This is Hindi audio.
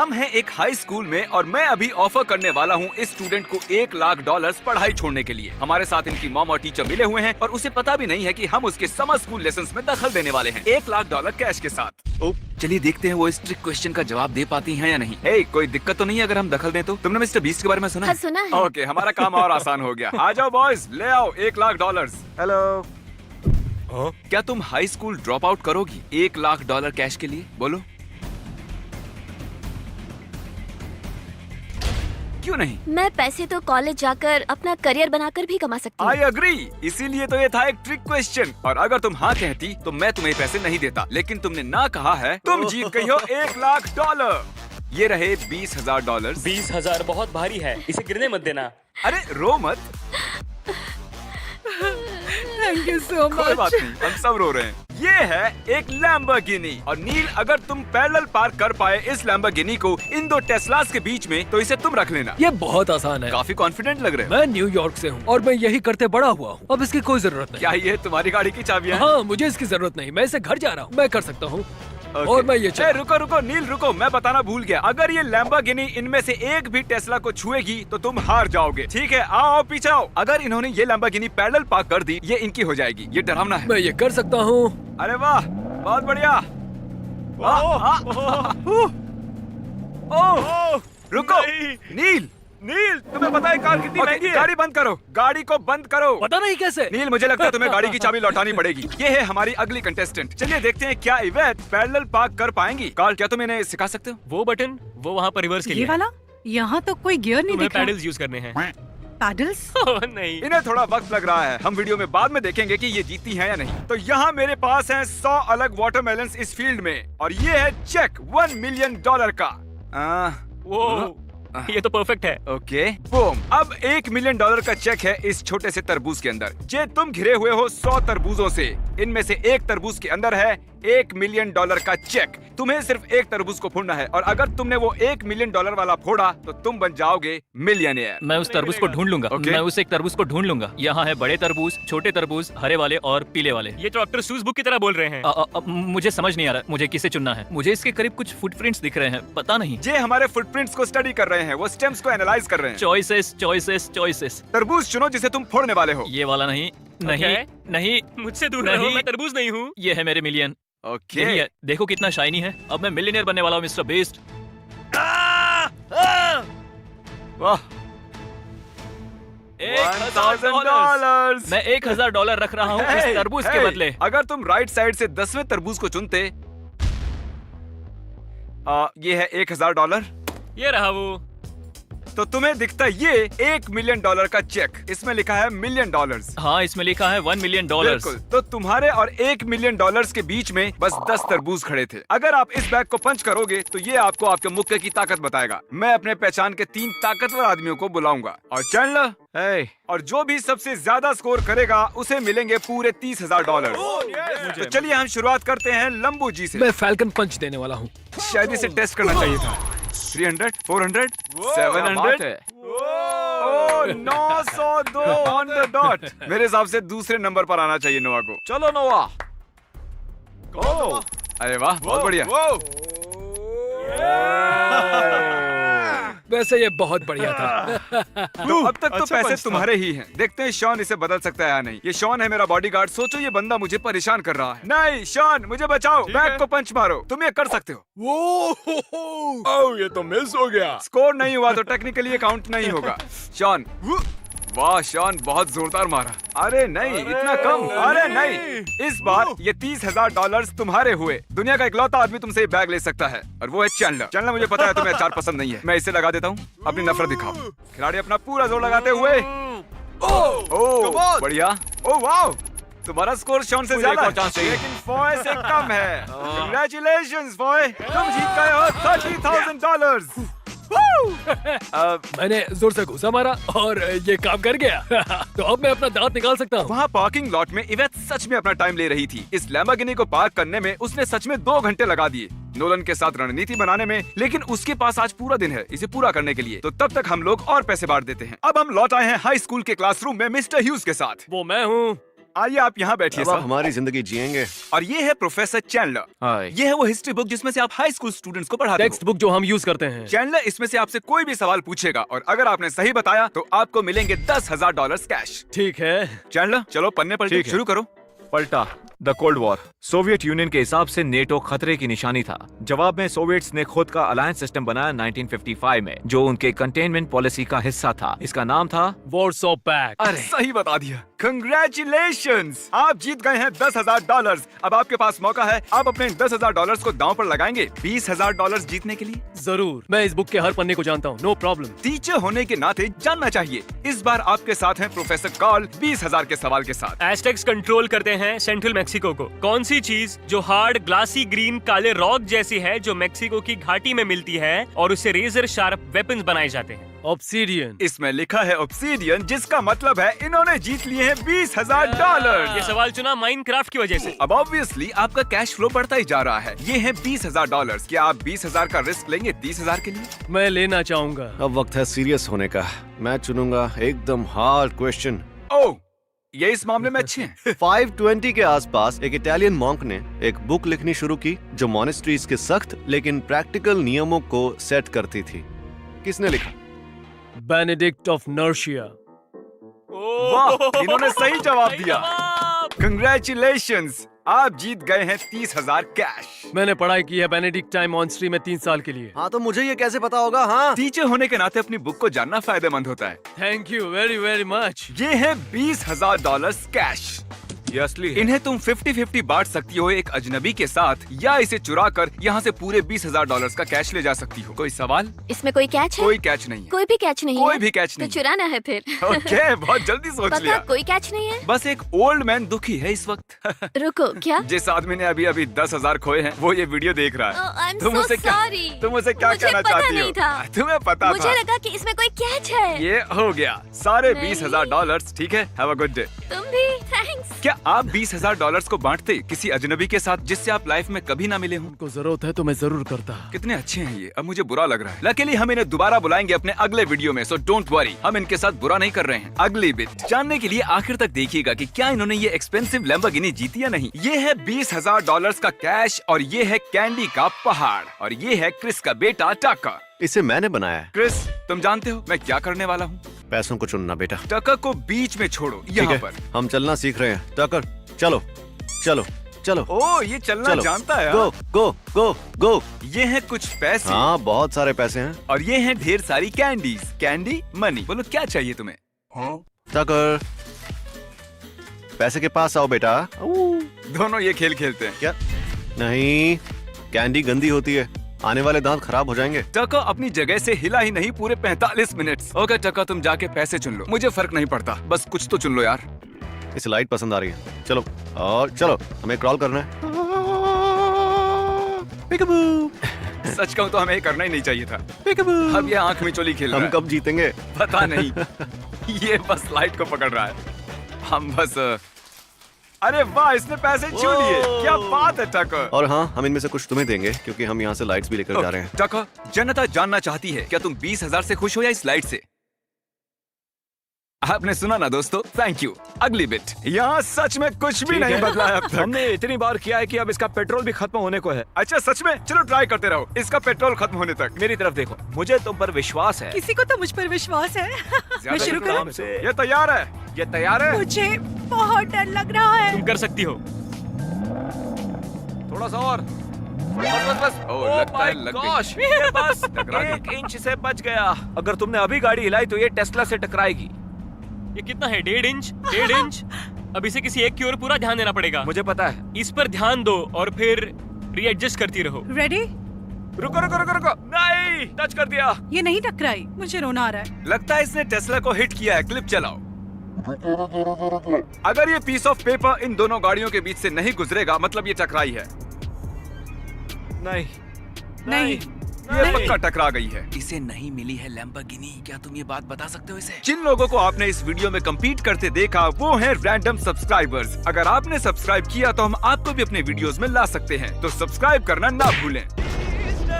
हम हैं एक हाई स्कूल में और मैं अभी ऑफर करने वाला हूँ इस स्टूडेंट को $1,00,000 पढ़ाई छोड़ने के लिए। हमारे साथ इनकी मॉम और टीचर मिले हुए हैं और उसे पता भी नहीं है कि हम उसके समर स्कूल लेसन्स में दखल देने वाले हैं $1,00,000 कैश के साथ। चलिए देखते हैं वो इस ट्रिक क्वेश्चन का जवाब दे पाती हैं या नहीं। कोई दिक्कत तो नहीं है अगर हम दखल दें तो? तुमने मिस्टर बीस्ट के बारे में सुना? हाँ, सुना है। ओके, हमारा काम और आसान हो गया। आ जाओ बॉयज, ले आओ $1,00,000। हेलो, क्या तुम हाई स्कूल ड्रॉप आउट करोगी $1,00,000 कैश के लिए? बोलो क्यों नहीं? मैं पैसे तो कॉलेज जाकर अपना करियर बनाकर भी कमा सकती हूँ। आई अग्री, इसीलिए तो ये था एक ट्रिक क्वेश्चन। और अगर तुम हाँ कहती तो मैं तुम्हें पैसे नहीं देता, लेकिन तुमने ना कहा है। तुम जीत गई हो $1,00,000। ये रहे $20,000। 20,000 बहुत भारी है, इसे गिरने मत देना। अरे रो मत। थैंक यू सो कोई मच। बात नहीं, हम सब रो रहे हैं। ये है एक लैम्बोर्गिनी। और नील, अगर तुम पैरेलल पार्क कर पाए इस लैम्बोर्गिनी को इन दो टेस्लास के बीच में तो इसे तुम रख लेना। ये बहुत आसान है। काफी कॉन्फिडेंट लग रहे हो। मैं न्यूयॉर्क से हूँ और मैं यही करते बड़ा हुआ हूँ। अब इसकी कोई जरूरत नहीं। क्या ये तुम्हारी गाड़ी की चाबियां हैं? हाँ, मुझे इसकी जरूरत नहीं। मैं इसे घर जा रहा हूँ, मैं कर सकता हूँ। Okay. और मैं ये रुको रुको नील, रुको, मैं बताना भूल गया। अगर ये लैम्बोर्गिनी इनमें से एक भी टेस्ला को छुएगी तो तुम हार जाओगे। ठीक है, आओ पीछे आओ। अगर इन्होंने ये लैम्बोर्गिनी पैरेलल पार्क कर दी, ये इनकी हो जाएगी। ये डरावना है। मैं ये कर सकता हूँ। अरे वाह, बहुत बढ़िया। रुको नील, नील, तुम्हें पता है कार कितनी महंगी है? गाड़ी बंद करो, गाड़ी को बंद करो। पता नहीं कैसे। नील, मुझे लगता है तुम्हें गाड़ी की चाबी लौटानी पड़ेगी। ये है हमारी अगली कंटेस्टेंट। चलिए देखते हैं क्या इवेट पैरेलल पार्क कर पाएंगी। कार्ल, क्या तुम इन्हें सिखा सकते हो? वो बटन, वो वहाँ पर रिवर्स के ये लिए। वाला? यहाँ तो कोई गियर नहीं तुम्हें दिख रहा। पैडल्स यूज करने हैं। पैडल्स? ओह, नहीं। इन्हें थोड़ा वक्त लग रहा है। हम वीडियो में बाद में देखेंगे कि ये जीती हैं या नहीं। तो यहाँ मेरे पास हैं 100 अलग वाटरमेलन्स इस फील्ड में और ये है चेक $1 मिलियन का। वो ये तो परफेक्ट है। Okay, boom. अब $1 मिलियन का चेक है इस छोटे से तरबूज के अंदर। जे तुम घिरे हुए हो 100 तरबूजों से, इनमें से एक तरबूज के अंदर है $1 मिलियन का चेक। तुम्हें सिर्फ एक तरबूज को फोड़ना है और अगर तुमने वो $1 मिलियन वाला फोड़ा तो तुम बन जाओगे मिलियनियर। मैं उस तरबूज को ढूंढ लूंगा। Okay. मैं उस एक तरबूज को ढूंढ लूंगा। यहाँ है बड़े तरबूज, छोटे तरबूज, हरे वाले और पीले वाले। ये तो डॉक्टर सूज बुक की तरह बोल रहे हैं। मुझे समझ नहीं आ रहा मुझे किसे चुनना है। मुझे इसके करीब कुछ फुटप्रिंट्स दिख रहे हैं, पता नहीं। जे हमारे फुटप्रिंट्स को स्टडी कर रहे हैं, वो स्टेम्स को एनालाइज कर रहे हैं। Choices choices choices. तरबूज चुनो जिसे तुम फोड़ने वाले हो। ये वाला नहीं, नहीं, Okay. नहीं। मुझसे दूर नहीं। रहो, मैं तरबूज नहीं हूँ। ये है मेरे मिलियन। ओके। यही है, देखो कितना शाइनी है। अब मैं मिलियनियर बनने वाला हूँ मिस्टर बीस्ट। वाह, $1,000। मैं $1,000 रख रहा हूँ इस तरबूज के बदले। अगर तुम राइट साइड से 10वें तरबूज को चुनते, ये है $1,000, ये रहा वो। तो तुम्हें दिखता ये $1 मिलियन का चेक। इसमें लिखा है $1 मिलियन। हाँ, इसमें लिखा है $1 मिलियन। बिल्कुल, तो तुम्हारे और $1 मिलियन के बीच में बस 10 तरबूज खड़े थे। अगर आप इस बैग को पंच करोगे तो ये आपको आपके मुक्के की ताकत बताएगा। मैं अपने पहचान के 3 ताकतवर आदमियों को बुलाऊंगा और चैंडलर, और जो भी सबसे ज्यादा स्कोर करेगा उसे मिलेंगे पूरे $30,000। तो चलिए हम शुरुआत करते हैं लंबू जी से। मैं फैल्कन पंच देने वाला हूँ। शायद इसे टेस्ट करना चाहिए था। 300, 400, 700, 902 ऑन द डॉट। मेरे हिसाब से दूसरे नंबर पर आना चाहिए नोआ को। चलो नोआ। अरे वाह, बहुत बढ़िया। वैसे ये बहुत बढ़िया था। तो अब तक तो पैसे तुम्हारे ही हैं। देखते हैं शॉन इसे बदल सकता है या नहीं। ये शॉन है मेरा बॉडीगार्ड। सोचो ये बंदा मुझे परेशान कर रहा है। नहीं शॉन, मुझे बचाओ। बैग को पंच मारो, तुम ये कर सकते हो। ओह, ये तो मिस हो गया। स्कोर नहीं हुआ तो टेक्निकली ये काउंट नहीं होगा। शॉन, वाह शॉन, बहुत जोरदार मारा। अरे नहीं, इतना कम। अरे नहीं, इस बार ये $30,000 तुम्हारे हुए। दुनिया का इकलौता आदमी तुमसे ये बैग ले सकता है और वो है चैंडलर। चैंडलर, मुझे पता है तुम्हें अचार पसंद नहीं है। मैं इसे लगा देता हूँ, अपनी नफरत दिखाओ। खिलाड़ी अपना पूरा जोर लगाते हुए। ओह बढ़िया। ओह वाह, तुम्हारा स्कोर शॉन से ज्यादा है, लेकिन फॉय से कम है। Congratulations फॉय, तुम जीत गए हो $30,000। मैंने जोर से घुसा मारा और ये काम कर गया। तो अब मैं अपना दांत निकाल सकता हूँ। वहाँ पार्किंग लॉट में इवेट सच में अपना टाइम ले रही थी। इस लैम्बोर्गिनी को पार्क करने में उसने सच में 2 घंटे लगा दिए नोलन के साथ रणनीति बनाने में, लेकिन उसके पास आज पूरा दिन है इसे पूरा करने के लिए। तो तब तक हम लोग और पैसे बांट देते हैं। अब हम लौट आए हैं हाई स्कूल के क्लासरूम में मिस्टर ह्यूज के साथ। वो मैं हूँ। आइए आप यहाँ बैठिए अब आप सर। हमारी जिंदगी जिएंगे। और ये है प्रोफेसर चैंडलर। हाय। ये है वो हिस्ट्री बुक जिसमें से आप हाई स्कूल स्टूडेंट्स को पढ़ाते टेक्स्ट हो। बुक जो हम यूज करते हैं। चैंडलर इसमें से आपसे कोई भी सवाल पूछेगा और अगर आपने सही बताया तो आपको मिलेंगे $10,000 कैश। ठीक है। चैंडलर चलो पन्ने पलटे ठीक है। शुरू करो। पलटा। The cold war. Soviet union के हिसाब से नेटो खतरे की निशानी था। जवाब में सोवियट्स ने खुद का अलायंस सिस्टम बनाया 1955 में, जो उनके कंटेनमेंट पॉलिसी का हिस्सा था। इसका नाम था वॉर्सो पैक्ट। अरे सही बता दिया। कंग्रेचुलेशंस, आप जीत गए हैं $10,000। अब आपके पास मौका है, आप अपने $10,000 को दांव पर लगाएंगे $20,000 जीतने के लिए। जरूर, मैं इस बुक के हर पन्ने को जानता हूँ, नो प्रॉब्लम। टीचर होने के नाते जानना चाहिए। इस बार आपके साथ हैं प्रोफेसर कार्ल 20,000 के सवाल के साथ। एस्टेक्स कंट्रोल करते हैं सेंट्रल मेक्सिको को। कौन सी चीज जो हार्ड ग्लासी ग्रीन काले रॉक जैसी है, जो मेक्सिको की घाटी में मिलती है और उससे रेजर शार्प वेपन्स बनाए जाते हैं? ऑब्सीडियन। इसमें लिखा है ऑब्सीडियन, जिसका मतलब है इन्होंने जीत लिए हैं $20,000। ये सवाल चुना माइनक्राफ्ट की वजह से। अब ऑब्वियसली आपका कैश फ्लो बढ़ता ही जा रहा है। ये है $20,000। क्या आप 20,000 का रिस्क लेंगे 30,000 के लिए? मैं लेना चाहूंगा। अब वक्त है सीरियस होने का। मैं चुनूंगा एकदम हार्ड क्वेश्चन। ओह, ये इस मामले में अच्छे हैं। 520 के आसपास एक इटालियन मॉन्क ने एक बुक लिखनी शुरू की जो मॉनेस्ट्रीज के सख्त लेकिन प्रैक्टिकल नियमों को सेट करती थी। किसने लिखा? Benedict of नर्सिया। वाह, इन्होंने सही जवाब दिया। कंग्रेचुलेशंस, आप जीत गए हैं 30,000 कैश। मैंने पढ़ाई की है बेनेडिक्टाइन मॉन्स्ट्री में 3 साल के लिए। हाँ तो मुझे ये कैसे पता होगा? हाँ टीचर होने के नाते अपनी बुक को जानना फायदेमंद होता है। Thank you very very much. ये है $20,000 कैश। ये असली है। इन्हें तुम 50-50 बांट सकती हो एक अजनबी के साथ, या इसे चुरा कर यहाँ से पूरे $20,000 का कैश ले जा सकती हो। कोई सवाल? इसमें कोई कैच है? कोई कैच नहीं है। कोई भी कैच नहीं कोई है? भी कैच तो नहीं। चुराना है फिर। ओके, बहुत जल्दी सोच पक्का लिया। कोई कैच नहीं है? बस एक ओल्ड मैन दुखी है इस वक्त। रुको, क्या? जिस आदमी ने अभी अभी 10,000 खोए हैं, वो ये वीडियो देख रहा है। Oh, I'm तुम so उसे क्या sorry. तुम उसे क्या मुझे कहना पता चाहती नहीं हो? था। तुम्हें पता मुझे था। लगा कि इसमें कोई कैच है। ये हो गया सारे नहीं। $20,000। ठीक है, हैव अ गुड डे। तुम भी थैंक्स। क्या आप $20,000 को बांटते किसी अजनबी के साथ जिससे आप लाइफ में कभी ना मिले हों? को जरूरत है तो मैं जरूर करता। कितने अच्छे हैं ये, अब मुझे बुरा लग रहा है। लकीली हम इन्हें दोबारा बुलाएंगे अपने अगले वीडियो में, सो डोंट वरी, हम इनके साथ बुरा नहीं कर रहे हैं। अगली बिट जानने के लिए आखिर तक देखिएगा कि क्या इन्होंने ये एक्सपेंसिव लैम्बोर्गिनी जीती या नहीं। ये है $20,000 का कैश, और ये है कैंडी का पहाड़, और ये है क्रिस का बेटा टकर। इसे मैंने बनाया है। क्रिस, तुम जानते हो मैं क्या करने वाला हूँ? पैसों को चुनना बेटा। टकर को बीच में छोड़ो, ठीक यहाँ है, पर। हम चलना सीख रहे हैं। टकर चलो चलो चलो ओ, ये चलना चलो जानता है। गो हाँ? गो गो गो। ये है कुछ पैसे, हाँ बहुत सारे पैसे हैं। और ये हैं ढेर सारी कैंडीज। कैंडी मनी, बोलो क्या चाहिए तुम्हें? टकर पैसे के पास आओ बेटा। दोनों ये खेल खेलते हैं। क्या? नहीं, कैंडी गंदी होती है, आने वाले दांत खराब हो जाएंगे। टका अपनी जगह से हिला ही नहीं पूरे 45 मिनट। ओके टका, तुम जाके पैसे चुन लो, मुझे फर्क नहीं पड़ता, बस कुछ तो चुन लो यार। इसे लाइट पसंद आ रही है। चलो और चलो, हमें क्रॉल करना है। Peekaboo! सच कहूँ तो हमें ये करना ही नहीं चाहिए था। Peekaboo! अब ये आंख में चोली खेल रहा हम है। कब जीतेंगे? पता नहीं। ये बस लाइट को पकड़ रहा है। हम बस अरे वाह, इसने पैसे छू लिए। क्या बात है टका। और हाँ, हम इनमें से कुछ तुम्हें देंगे क्योंकि हम यहाँ से लाइट्स भी लेकर जा रहे हैं। टका, जनता जानना चाहती है क्या तुम 20,000 से खुश हो या इस लाइट से? आपने सुना ना दोस्तों, थैंक यू। अगली बिट, यहाँ सच में कुछ भी नहीं बदला है अब तक। हमने इतनी बार किया है कि अब इसका पेट्रोल भी खत्म होने को है। अच्छा सच में? चलो ट्राई करते रहो इसका पेट्रोल खत्म होने तक। मेरी तरफ देखो, मुझे तुम पर विश्वास है। किसी को तो मुझ पर विश्वास है। मैं ज्यादा शुरू काम करूं? से। ये तैयार है? ये तैयार है? मुझे बहुत डर लग रहा है। तुम कर सकती हो। थोड़ा सा और। बस बस बस। ओह, लगता है लग गई। ये बस टकरा गई। 1 इंच से बच गया। अगर तुमने अभी गाड़ी हिलाई तो ये टेस्ला से टकराएगी। ये कितना है? 1.5 इंच? 1.5 इंच? अब इसे किसी एक की ओर पूरा ध्यान देना पड़ेगा। मुझे पता है। इस पर ध्यान दो और फिर रीएडजस्ट करती रहो। रेडी? रुको रुको रुको रुको। नहीं, टच कर दिया। ये नहीं टकराई, मुझे रोना आ रहा है। लगता है इसने टेस्ला को हिट किया है। क्लिप चलाओ। अगर ये पीस ऑफ पेपर इन दोनों गाड़ियों के बीच से नहीं गुजरेगा, मतलब ये टकराई है। नहीं नहीं। ये पक्का टकरा गई है। इसे नहीं मिली है लैम्बोर्गिनी। क्या तुम ये बात बता सकते हो इसे? जिन लोगों को आपने इस वीडियो में कम्पीट करते देखा वो हैं रैंडम सब्सक्राइबर्स। अगर आपने सब्सक्राइब किया तो हम आपको भी अपने वीडियोस में ला सकते हैं, तो सब्सक्राइब करना ना भूलें।